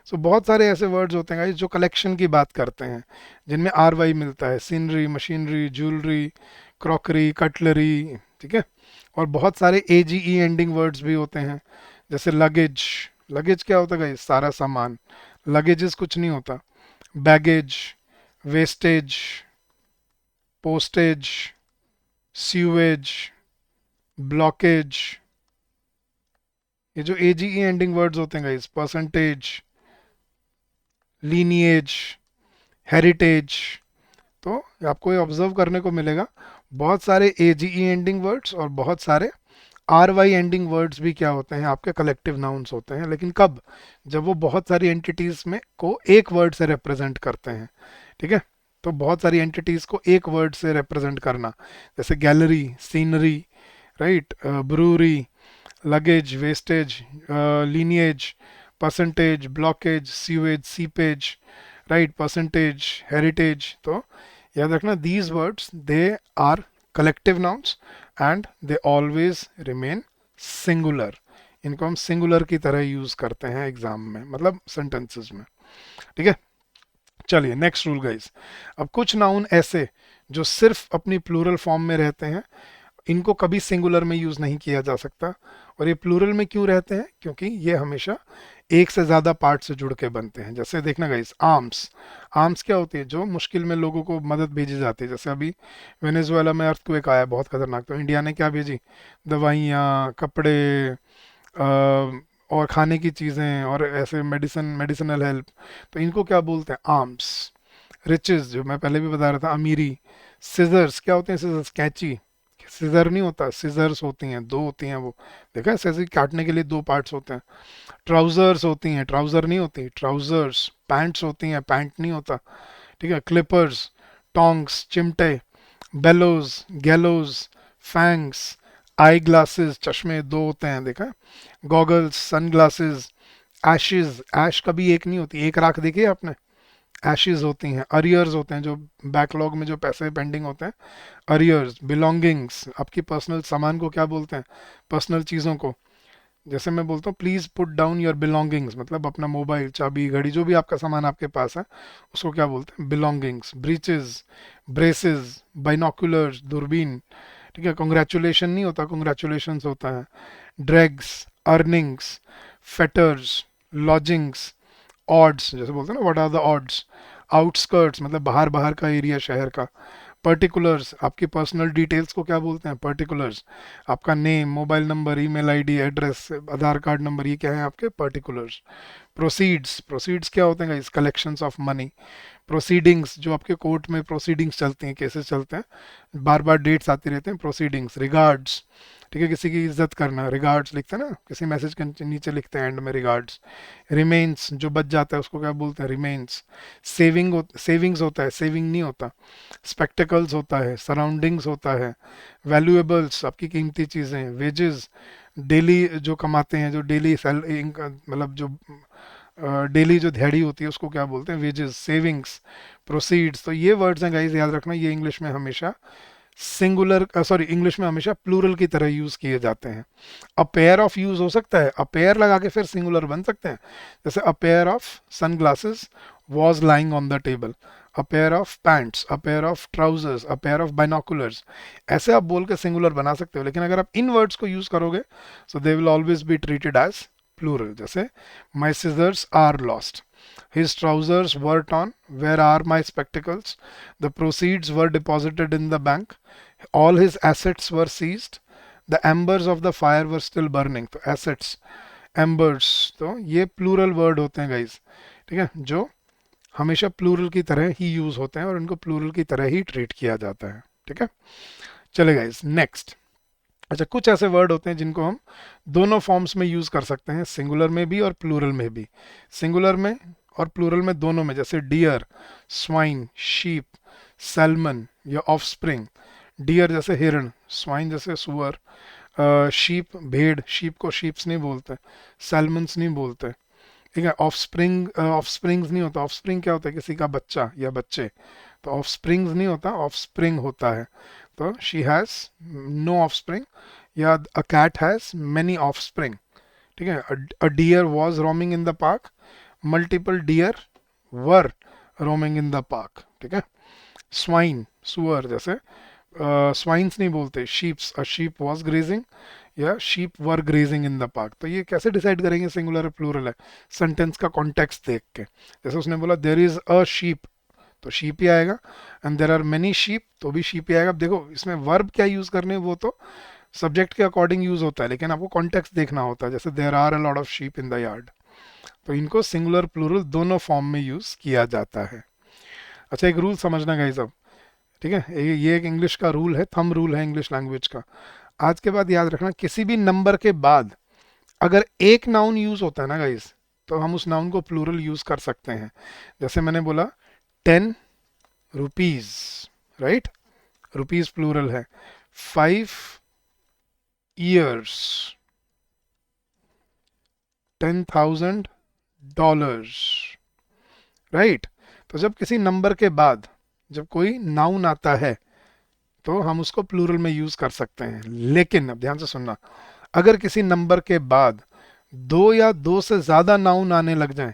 So बहुत सारे ऐसे वर्ड्स होते हैं गाइस जो कलेक्शन की बात करते हैं, जिनमें आर वाई मिलता है। Scenery, machinery, jewellery, crockery, cutlery, ठीक है। और बहुत सारे ए जी ई एंडिंग वर्ड्स भी होते हैं, जैसे लगेज। लगेज क्या होता है गाइस? सारा सामान। लगेजेस कुछ नहीं होता। Baggage, wastage, postage, sewage, blockage. ये जो ए जी ई एंडिंग वर्ड्स होते हैं गाइस, परसेंटेज, लीनिएज, हेरिटेज। तो आपको ये ऑब्जर्व करने को मिलेगा, बहुत सारे ए जी ई एंडिंग वर्ड्स और बहुत सारे आर वाई एंडिंग वर्ड्स भी क्या होते हैं? आपके कलेक्टिव नाउन्स होते हैं। लेकिन कब? जब वो बहुत सारी एंटिटीज में को एक वर्ड से रिप्रेजेंट करते हैं, ठीक है। तो बहुत सारी एंटिटीज को एक वर्ड से रिप्रेजेंट करना, जैसे gallery, scenery, right, brewery, luggage, wastage, lineage, percentage, blockage, sewage, seepage, right, percentage, heritage. तो याद रखना, these words they are collective nouns and they always remain singular. इनको हम सिंगुलर की तरह यूज करते हैं एग्जाम में, मतलब सेंटेंसेस में, ठीक है। चलिए, नेक्स्ट रूल गाइस। अब कुछ नाउन ऐसे जो सिर्फ अपनी प्लूरल फॉर्म में रहते हैं, इनको कभी सिंगुलर में यूज नहीं किया जा सकता। और ये प्लूरल में क्यों रहते हैं? क्योंकि ये हमेशा एक से ज्यादा पार्ट से जुड़ के बनते हैं। जैसे देखना गाइस, आर्म्स। आर्म्स क्या होती है? जो मुश्किल में लोगों को मदद भेजी जाती है। जैसे अभी वेनेजुएला में अर्थक्वेक आया बहुत खतरनाक, तो इंडिया ने क्या भेजी? दवाइयाँ, कपड़े, और खाने की चीज़ें, और ऐसे मेडिसिनल हेल्प। तो इनको क्या बोलते हैं? आर्म्स। रिचेस, जो मैं पहले भी बता रहा था, अमीरी। सिजर्स क्या होते हैं? सिजर्स, कैंची। सिजर नहीं होता, सिजर्स होती हैं, दो होती हैं वो, देखा है, ऐसे काटने के लिए दो पार्ट्स होते हैं। ट्राउजर्स होती हैं, ट्राउजर नहीं होती, ट्राउजर्स। पैंट्स होती हैं, पैंट नहीं होता, ठीक है। क्लिपर्स, टोंग्स, चिमटे, बेलोज, गैलोज, फैंग्स, आई ग्लासेस, चश्मे दो होते हैं, देखा है। गॉगल्स, सन ग्लासेस, एशेज, ऐश कभी एक नहीं होती, एक राख देखी है आपने? एशेज होती हैं, अरियर्स होते हैं, जो बैकलॉग में जो पैसे पेंडिंग होते हैं, अरियर्स, बिलोंगिंग्स, आपकी पर्सनल सामान को क्या बोलते हैं, पर्सनल चीज़ों को, जैसे मैं बोलता हूँ please put down your belongings, मतलब अपना मोबाइल, चाबी, घड़ी, जो भी आपका सामान आपके पास है उसको क्या बोलते हैं, बिलोंगिंग्स, ब्रीचेस, ब्रेसेस, बाइनोकुलर्स, दूरबीन, ठीक है, कॉन्ग्रेचुलेशन नहीं होता, कॉन्ग्रेचुलेशंस होता है, dregs, earnings, fetters, lodgings, odds, जैसे बोलते हैं ना what are the odds, outskirts मतलब बाहर बाहर का एरिया शहर का, पर्टिकुलर्स, आपकी पर्सनल डिटेल्स को क्या बोलते हैं, पर्टिकुलर्स, आपका name, mobile number, email ID, address, Aadhaar card number, ये क्या है आपके पर्टिकुलर्स। प्रोसीड्स, प्रोसीड्स क्या होते हैं, इस कलेक्शंस ऑफ मनी। प्रोसीडिंग्स, जो आपके कोर्ट में प्रोसीडिंग्स चलती हैं, केसेस चलते हैं, बार बार डेट्स आती रहते हैं, प्रोसीडिंग्स। रिगार्ड्स, ठीक है, किसी की इज्जत करना, रिगार्ड्स लिखते हैं ना, किसी मैसेज के नीचे लिखते हैं एंड में रिगार्ड्स। रिमेन्स, जो बच जाता है उसको क्या बोलते हैं, रिमेन्स। सेविंग्स होता है, सेविंग नहीं होता। स्पेक्टिकल्स होता है, सराउंडिंग्स होता है, वैल्यूएबल्स, आपकी कीमती चीज़ें, वेजेस, डेली जो कमाते हैं, जो डेली मतलब जो डेली जो दिहाड़ी होती है उसको क्या बोलते हैं, वेजेस। सेविंग्स, प्रोसीड्स, तो ये वर्ड्स हैं गाइस, याद रखना, ये इंग्लिश में हमेशा सिंगुलर, सॉरी, इंग्लिश में हमेशा प्लूरल की तरह यूज किए जाते हैं। अ पेयर ऑफ यूज हो सकता है, अ पेयर लगा के फिर सिंगुलर बन सकते हैं, जैसे a pair of sunglasses was lying on the table, a pair of pants, a pair of trousers, a pair of binoculars, ऐसे आप बोल के सिंगुलर बना सकते हो। लेकिन अगर आप इन वर्ड्स को यूज करोगे so they will always be treated as plural, जैसे my scissors are lost, his trousers were torn, where are my spectacles, the proceeds were deposited in the bank, all his assets were seized, the embers of the fire were still burning। तो assets, embers, तो ये plural word होते हैं guys, ठीक है, जो हमेशा plural की तरह ही यूज होते हैं और इनको प्लूरल की तरह ही ट्रीट किया जाता है, ठीक है। चले गाइज नेक्स्ट। अच्छा, कुछ ऐसे वर्ड होते हैं जिनको हम दोनों फॉर्म्स में यूज कर सकते हैं, सिंगुलर में भी और प्लूरल में भी। सिंगुलर में और प्लूरल में, दोनों में, जैसे डियर, स्वाइन, शीप, सैल्मन या ऑफस्प्रिंग। डियर जैसे हिरण, स्वाइन जैसे सुअर, शीप भेड़, शीप को शीप्स नहीं बोलते, सैल्मन्स नहीं बोलते, ठीक है। ऑफस्प्रिंग, ऑफस्प्रिंग्स नहीं होता, ऑफस्प्रिंग क्या होता है, किसी का बच्चा या बच्चे, तो ऑफस्प्रिंग्स नहीं होता, ऑफस्प्रिंग होता है। तो शी हैज़ नो ऑफस्प्रिंग, या a cat has many offspring, ठीक है। A deer was roaming in the park, multiple deer were roaming in the park, ठीक है। स्वाइन, सुअर, जैसे स्वाइन्स नहीं बोलते, sheeps, a sheep was grazing या sheep were grazing in the park. तो ये कैसे डिसाइड करेंगे सिंगुलर और प्लूरल है, सेंटेंस का कॉन्टेक्स्ट देख के। जैसे उसने बोला देयर इज अ शीप, तो शीप ही आएगा, and there are many sheep, तो भी शीप ही आएगा। अब देखो इसमें वर्ब क्या यूज करने, वो तो सब्जेक्ट के अकॉर्डिंग यूज होता है, लेकिन आपको कॉन्टेक्स्ट देखना होता है, जैसे there are a lot of sheep in the yard, तो इनको सिंगुलर प्लूरल दोनों फॉर्म में यूज किया जाता है। अच्छा, एक रूल समझना गाइस अब, ठीक है, ये एक इंग्लिश का रूल है, थंब रूल है इंग्लिश लैंग्वेज का। आज के बाद याद रखना, किसी भी नंबर के बाद अगर एक नाउन यूज होता है ना गाइस, तो हम उस नाउन को प्लूरल यूज कर सकते हैं। जैसे मैंने बोला 10 रुपीज, राइट, रुपीज प्लूरल है। 5 years, $10,000, राइट। तो जब किसी नंबर के बाद जब कोई नाउन आता है तो हम उसको प्लूरल में यूज कर सकते हैं। लेकिन अब ध्यान से सुनना, अगर किसी नंबर के बाद दो या दो से ज्यादा नाउन आने लग जाएं,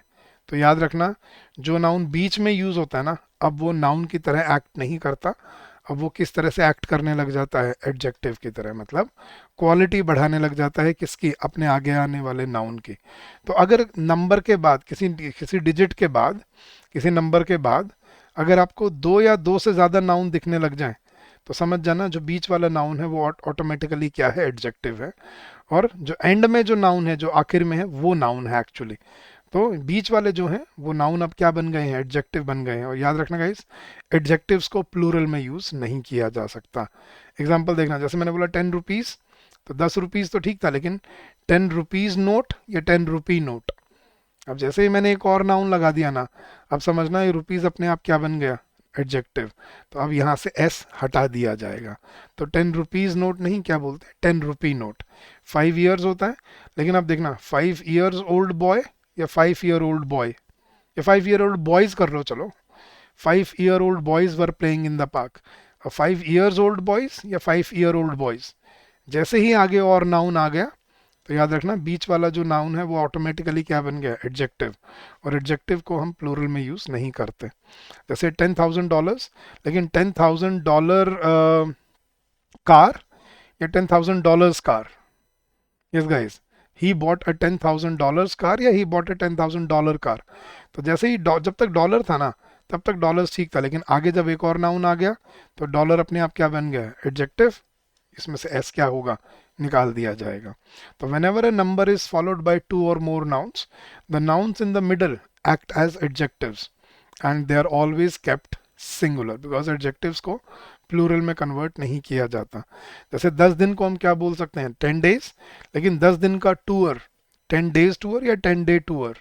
तो याद रखना, जो नाउन बीच में यूज होता है ना, अब वो नाउन की तरह एक्ट नहीं करता। अब वो किस तरह से एक्ट करने लग जाता है, एडजेक्टिव की तरह, मतलब क्वालिटी बढ़ाने लग जाता है, किसकी, अपने आगे आने वाले नाउन की। तो अगर नंबर के बाद, किसी किसी डिजिट के बाद, किसी नंबर के बाद अगर आपको दो या दो से ज़्यादा नाउन दिखने लग जाएं, तो समझ जाना जो बीच वाला नाउन है वो ऑटोमेटिकली क्या है, एडजेक्टिव है। और जो एंड में जो नाउन है, जो आखिर में है, वो नाउन है एक्चुअली। तो बीच वाले जो हैं वो नाउन अब क्या बन गए हैं, एडजेक्टिव बन गए हैं। और याद रखना गाइस, एडजेक्टिव्स को प्लूरल में यूज नहीं किया जा सकता। एग्जांपल देखना, जैसे मैंने बोला 10 रुपीज, तो 10 रुपीज तो ठीक था, लेकिन 10 रुपीज नोट या 10 रुपी नोट, अब जैसे ही मैंने एक और नाउन लगा दिया ना, अब समझना ये रुपीज अपने आप क्या बन गया, एडजेक्टिव। तो अब यहाँ से एस हटा दिया जाएगा, तो 10 रुपीज नोट नहीं, क्या बोलते हैं, 10 रुपी नोट। 5 years होता है, लेकिन अब देखना, 5 years old boy या 5 year old boy, या 5 ईयर ओल्ड बॉयज कर लो, चलो 5 year old boys were playing in the park. 5 years old boys या 5 ईयर ओल्ड बॉयज, जैसे ही आगे और नाउन आ गया तो याद रखना बीच वाला जो नाउन है वो ऑटोमेटिकली क्या बन गया, एडजेक्टिव। और एडजेक्टिव को हम प्लूरल में यूज नहीं करते। जैसे $10,000, लेकिन $10,000 कार या $10,000 car. Yes guys, he bought a $10,000 car या ही बॉट अ $10,000 कार। तो जैसे ही जब तक डॉलर था ना तब तक डॉलर ठीक था, लेकिन आगे जब एक और नाउन आ गया तो डॉलर अपने आप क्या बन गया, एडजेक्टिव। इसमें से एस क्या होगा, निकाल दिया जाएगा। तो whenever a number is followed by 2 और more nouns, the nouns in the middle act as adjectives and they are always kept singular, because adjectives को प्लूरल में कन्वर्ट नहीं किया जाता। जैसे 10 दिन को हम क्या बोल सकते हैं, 10 days, लेकिन 10 दिन का टूर 10 days टूर या 10 day टूर।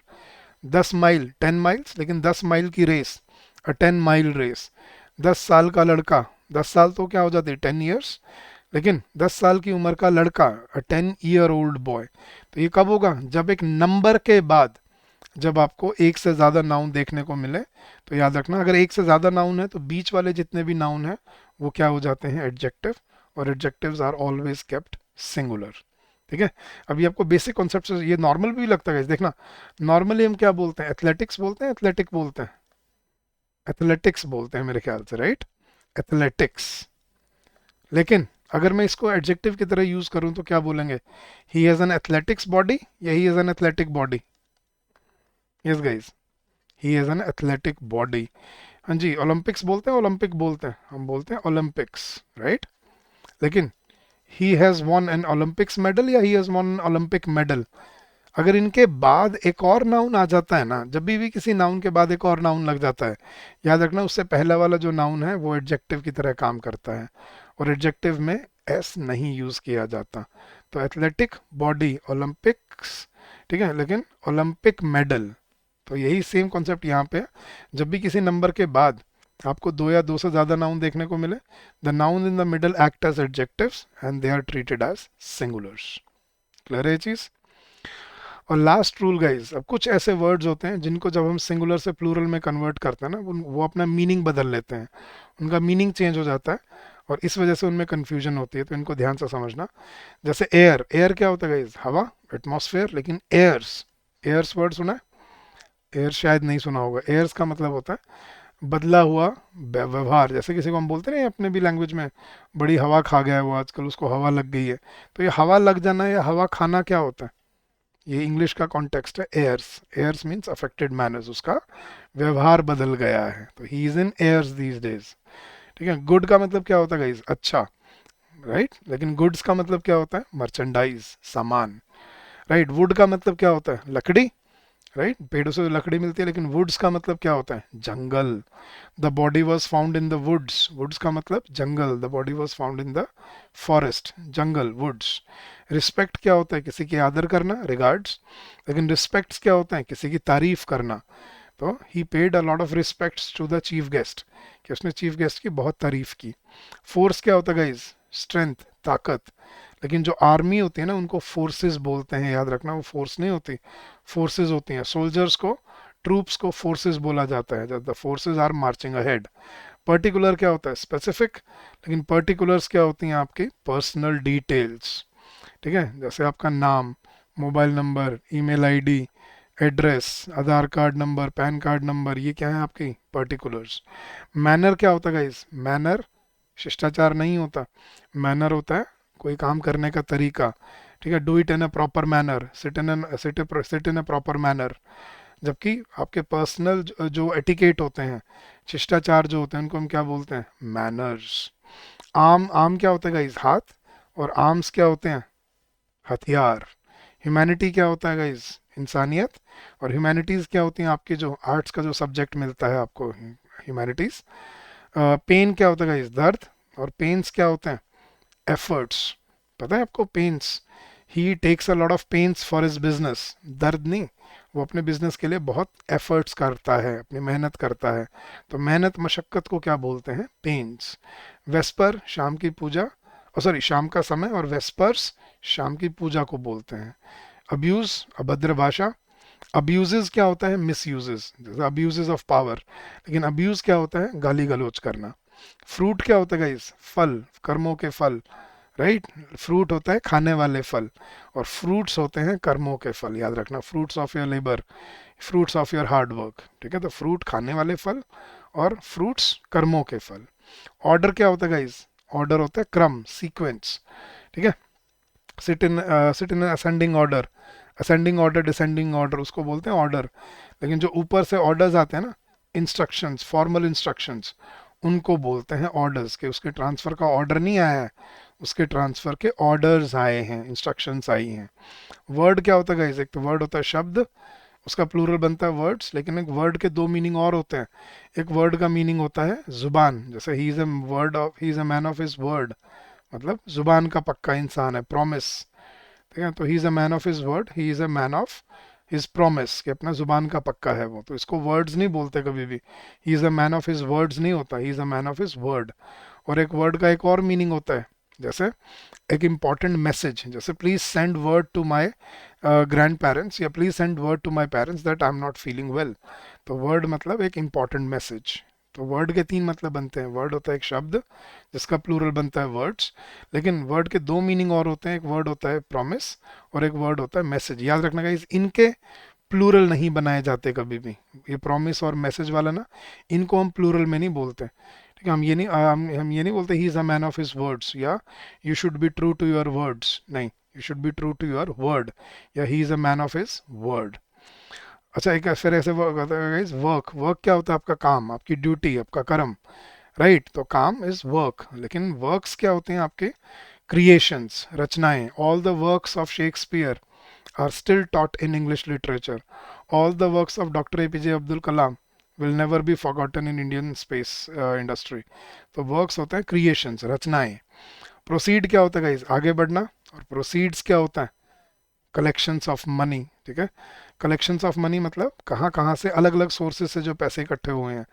10 माइल 10 माइल्स, लेकिन 10 माइल की रेस अ 10 माइल रेस। 10 साल का लड़का, 10 साल तो क्या हो जाती है, 10 years, लेकिन 10 साल की उम्र का लड़का अ 10 year old बॉय। तो ये कब होगा, जब एक नंबर के बाद जब आपको एक से ज़्यादा नाउन देखने को मिले। तो याद रखना अगर एक से ज़्यादा नाउन है तो बीच वाले जितने भी नाउन है वो क्या हो जाते हैं, एडजेक्टिव। और adjectives are always kept singular. ठीक है, अभी आपको बेसिक कॉन्सेप्ट ये नॉर्मल भी लगता है, देखना नॉर्मली हम क्या बोलते हैं, एथलेटिक्स बोलते हैं, एथलेटिक बोलते हैं, एथलेटिक्स बोलते हैं मेरे ख्याल से, राइट, एथलेटिक्स। लेकिन अगर मैं इसको एडजेक्टिव की तरह यूज करूं तो क्या बोलेंगे, he has an athletics body या he has an athletic body. Yes guys, he has an athletic body. हाँ जी, ओलंपिक्स बोलते हैं, ओलंपिक बोलते हैं, हम बोलते हैं ओलंपिक्स, राइट। लेकिन he has won an Olympics medal या he has won an Olympic medal, अगर इनके बाद एक और नाउन आ जाता है ना, जब भी किसी नाउन के बाद एक और नाउन लग जाता है, याद रखना उससे पहला वाला जो नाउन है वो एडजेक्टिव की तरह काम करता है। और एडजेक्टिव में एस नहीं यूज किया जाता। तो एथलेटिक बॉडी ओलंपिक्स, ठीक है, लेकिन ओलंपिक मेडल। तो यही सेम कॉन्सेप्ट यहाँ पे है। जब भी किसी नंबर के बाद आपको दो या दो से ज़्यादा नाउन देखने को मिले, the noun in the middle act as adjectives and they are treated as singulars. Clear है ये चीज़। और लास्ट रूल गाइज, अब कुछ ऐसे वर्ड्स होते हैं जिनको जब हम सिंगुलर से प्लूरल में कन्वर्ट करते हैं ना, वो अपना मीनिंग बदल लेते हैं, उनका मीनिंग चेंज हो जाता है और इस वजह से उनमें कन्फ्यूजन होती है। तो इनको ध्यान से समझना। जैसे एयर, एयर क्या होता है गाइज, हवा, एटमॉस्फेयर। लेकिन एयर्स, एयर्स वर्ड सुना है, एयर शायद नहीं सुना होगा। एयर्स का मतलब होता है बदला हुआ व्यवहार। जैसे किसी को हम बोलते हैं ना अपने भी लैंग्वेज में, बड़ी हवा खा गया है वो आजकल, उसको हवा लग गई है। तो ये हवा लग जाना या हवा खाना क्या होता है, ये इंग्लिश का कॉन्टेक्स्ट है, airs. Airs means affected manners, उसका व्यवहार बदल गया है। तो he is in airs these days. ठीक है, गुड का मतलब क्या होता है गाइस, अच्छा, राइट। लेकिन गुड्स का मतलब क्या होता है, मर्चेंडाइज, सामान, राइट। वुड का मतलब क्या होता है, लकड़ी, राइट, पेड़ों से लकड़ी मिलती है। लेकिन वुड्स का मतलब क्या होता है, जंगल। The body was found in the woods, woods का मतलब जंगल, the body was found in the forest, जंगल, वुड्स। रिस्पेक्ट क्या होता है, किसी की आदर करना, रिगार्ड्स। लेकिन रिस्पेक्ट्स क्या होता है, किसी की तारीफ करना। तो he paid a lot of respects to the chief guest, कि उसने चीफ गेस्ट की बहुत तारीफ की। फोर्स क्या होता है गाइज, स्ट्रेंथ, ताकत। लेकिन जो आर्मी होती है ना उनको फोर्सेस बोलते हैं, याद रखना, वो फोर्स नहीं होती, फोर्सेस होती हैं। सोल्जर्स को, ट्रूप्स को फोर्सेस बोला जाता है, जब the forces are marching ahead. Particular क्या होता है, स्पेसिफिक। लेकिन पर्टिकुलर्स क्या होती हैं, आपकी पर्सनल डिटेल्स। ठीक है, जैसे आपका नाम, mobile number, email ID, address, Aadhaar card number, PAN card number, ये क्या है आपकी पर्टिकुलर्स। मैनर क्या होता है गाइस, मैनर शिष्टाचार नहीं होता, मैनर होता है कोई काम करने का तरीका। ठीक है, do it in a proper manner, sit in a proper manner. जबकि आपके पर्सनल जो एटिकेट होते हैं, शिष्टाचार जो होते हैं, उनको हम क्या बोलते हैं, मैनर्स। आम, आम क्या होता है गाइस, हाथ। और आर्म्स क्या होते हैं, हथियार। ह्यूमैनिटी क्या होता है गाइस, इंसानियत। और ह्यूमैनिटीज़ क्या होती हैं, आपके जो आर्ट्स का जो सब्जेक्ट मिलता है आपको, ह्यूमैनिटीज़। पेन क्या होता है गाइस, दर्द। और पेन्स क्या होते हैं, एफर्ट्स। पता है आपको, pains, he takes a lot of pains for his business, दर्द नहीं, वो अपने बिजनेस के लिए बहुत एफर्ट्स करता है, अपनी मेहनत करता है। तो मेहनत, मशक्क़त को क्या बोलते हैं, पेन्स। वेस्पर, शाम की पूजा, सॉरी शाम का समय, और वेस्पर्स शाम की पूजा को बोलते हैं। अब्यूज, अभद्र भाषा। अब्यूजेस क्या होता है? मिस यूजेस, जैसे अब्यूजेस ऑफ पावर। लेकिन अब्यूज क्या होता है? गाली गलौज करना। फ्रूट क्या होता है गाइस? फल, कर्मों के फल, राइट। फ्रूट होता है खाने वाले फल, और फ्रूट्स होते हैं कर्मों के फल, याद रखना, fruits of your labour, fruits of your hard work, ठीक है। तो फ्रूट खाने वाले फल और फ्रूट्स कर्मों के फल। ऑर्डर क्या होता है गाइस? ऑर्डर होता है क्रम, सीक्वेंस, ठीक है। Sit in ascending order, ascending order, descending order, उसको बोलते हैं ऑर्डर। लेकिन जो ऊपर से ऑर्डर्स आते हैं ना, इंस्ट्रक्शंस, फॉर्मल इंस्ट्रक्शंस, उनको बोलते हैं ऑर्डर्स, के उसके ट्रांसफर का ऑर्डर नहीं आया है, उसके ट्रांसफर के ऑर्डर्स आए हैं, इंस्ट्रक्शंस आई हैं। वर्ड क्या होता है गाइस? एक तो वर्ड होता है शब्द, उसका प्लूरल बनता है वर्ड्स, लेकिन एक वर्ड के दो मीनिंग और होते हैं। एक वर्ड का मीनिंग होता है जुबान, जैसे ही is a man of his word, मतलब जुबान का पक्का इंसान है, प्रॉमिस, ठीक है। तो he is a man of his word, he is a man of his promise, कि अपना जुबान का पक्का है वो। तो इसको वर्ड्स नहीं बोलते कभी भी, ही is a man of his words नहीं होता, ही is a man of his word. और एक वर्ड का एक और मीनिंग होता है, जैसे एक इम्पॉर्टेंट मैसेज, जैसे please send word to my grandparents, या please send word to my parents that I am not feeling well. तो वर्ड मतलब एक इम्पॉर्टेंट मैसेज। तो वर्ड के तीन मतलब बनते हैं। वर्ड होता है एक शब्द जिसका प्लूरल बनता है वर्ड्स, लेकिन वर्ड के दो मीनिंग और होते हैं, एक वर्ड होता है प्रॉमिस और एक वर्ड होता है मैसेज। याद रखना गाइस, इनके प्लूरल नहीं बनाए जाते कभी भी। ये प्रॉमिस और मैसेज वाला ना, इनको हम प्लूरल में नहीं बोलते, ठीक है। हम ये नहीं बोलते he is a man of his words, या you should be true to your words, नहीं, you should be true to your word, या he is a man of his word. अच्छा, एक फिर ऐसे वर्क होता है गाइस, वर्क। वर्क क्या होता है? आपका काम, आपकी ड्यूटी, आपका कर्म, राइट। तो काम इज वर्क, लेकिन वर्क्स क्या होते हैं? आपके क्रिएशंस, रचनाएं। All the works of Shakespeare are still taught in English literature. All the works of Dr. APJ Abdul Kalam will never be forgotten in Indian space industry. तो works होते हैं creations, रचनाएं। Proceed क्या होता है guys? आगे बढ़ना। और प्रोसीड्स क्या होता है? कलेक्शंस ऑफ मनी, ठीक है। कलेक्शंस ऑफ मनी मतलब कहाँ कहाँ से, अलग अलग सोर्सेज से जो पैसे इकट्ठे हुए हैं।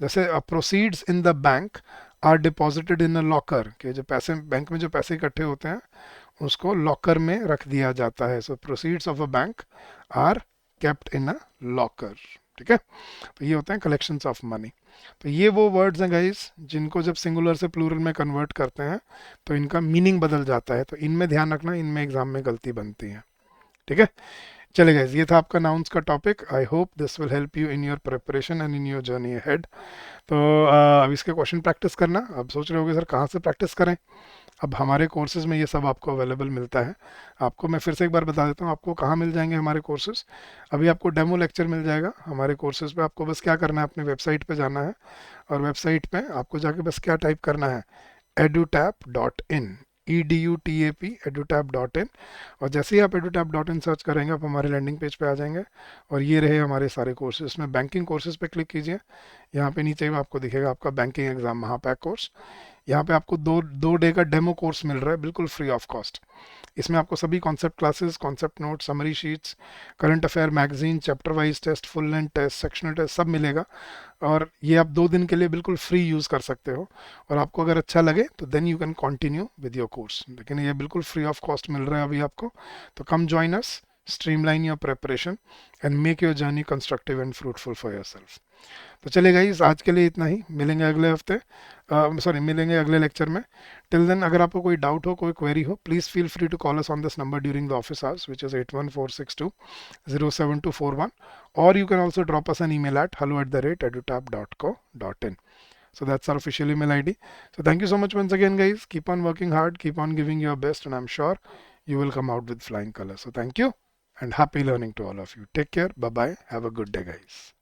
जैसे proceeds in the bank are deposited in a locker, के जो पैसे बैंक में जो पैसे इकट्ठे होते हैं उसको लॉकर में रख दिया जाता है। So proceeds of a bank are kept in a locker, ठीक है। तो ये होते हैं कलेक्शंस ऑफ मनी। तो ये वो वर्ड्स हैं गाइस जिनको जब सिंगुलर से प्लूरल में कन्वर्ट करते हैं तो इनका मीनिंग बदल जाता है। तो इनमें ध्यान रखना, इनमें एग्जाम में गलती बनती है, ठीक है। चले गाइस, ये था आपका नाउन्स का topic. I hope this will help you in your preparation and in your journey ahead. तो अब इसके क्वेश्चन प्रैक्टिस करना। अब सोच रहे होगे सर कहाँ से प्रैक्टिस करें? अब हमारे कोर्सेज में ये सब आपको अवेलेबल मिलता है। आपको मैं फिर से एक बार बता देता हूँ आपको कहाँ मिल जाएंगे हमारे कोर्सेज। अभी आपको डेमो लेक्चर मिल जाएगा हमारे कोर्सेज पे। आपको बस क्या करना है, अपने वेबसाइट पे जाना है, और वेबसाइट पे आपको जाके बस क्या टाइप करना है, edutap.in, EDUTAP, edutap.in। और जैसे ही आप edutap.in सर्च करेंगे आप हमारे लैंडिंग पेज पे आ जाएंगे, और ये रहे हमारे सारे कोर्सेज। इसमें बैंकिंग कोर्सेज पे क्लिक कीजिए, यहाँ पे नीचे आपको दिखेगा आपका बैंकिंग एग्जाम महापैक कोर्स। यहाँ पे आपको दो डे का डेमो कोर्स मिल रहा है बिल्कुल फ्री ऑफ कॉस्ट। इसमें आपको सभी concept classes, concept note, summary sheets, current affair magazine, chapter wise test, full length test, sectional test, सब मिलेगा। और ये आप 2 दिन के लिए बिल्कुल फ्री यूज़ कर सकते हो। और आपको अगर अच्छा लगे तो then you can continue with your course, लेकिन ये बिल्कुल फ्री ऑफ कॉस्ट मिल रहा है अभी आपको। तो come join us, streamline your preparation and make your journey constructive and fruitful for your self. तो चलिए गाइस, आज के लिए इतना ही। मिलेंगे अगले हफ्ते, मिलेंगे अगले लेक्चर में। टिल देन अगर आपको कोई डाउट हो, कोई क्वेरी हो, please feel free to call us on this number during the office hours, which is 81462 07241, or you can also drop us an email at hello@edutap.co.in. So that's our official email ID. So thank you so much once again guys. Keep on working hard, keep on giving your best, and I'm sure you will come out with flying colors. So thank you and happy learning to all of you. Take care. Bye bye. Have a good day guys.